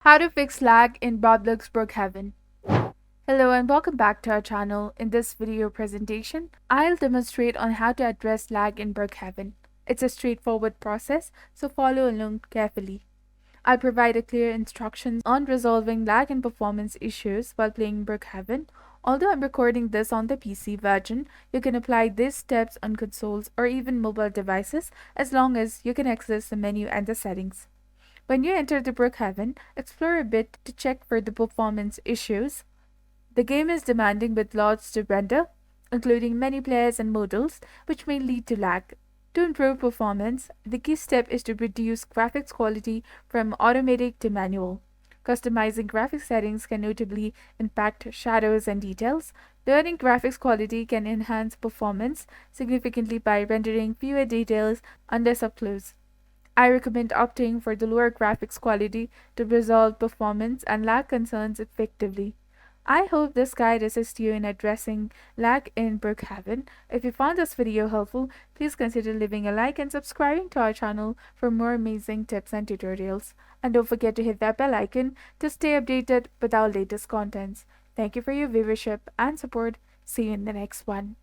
How to fix lag in Roblox Brookhaven. Hello and welcome back to our channel. In this video presentation, I'll demonstrate on how to address lag in Brookhaven. It's a straightforward process, so follow along carefully. I'll provide a clear instructions on resolving lag and performance issues while playing Brookhaven. Although I'm recording this on the PC version, you can apply these steps on consoles or even mobile devices as long as you can access the menu and the settings. When you enter the Brookhaven, explore a bit to check for the performance issues. The game is demanding with lots to render, including many players and models, which may lead to lag. To improve performance, the key step is to reduce graphics quality from automatic to manual. Customizing graphics settings can notably impact shadows and details. Lowering graphics quality can enhance performance significantly by rendering fewer details under subclose. I recommend opting for the lower graphics quality to resolve performance and lag concerns effectively. I hope this guide assists you in addressing lag in Brookhaven. If you found this video helpful, please consider leaving a like and subscribing to our channel for more amazing tips and tutorials. And don't forget to hit that bell icon to stay updated with our latest contents. Thank you for your viewership and support. See you in the next one.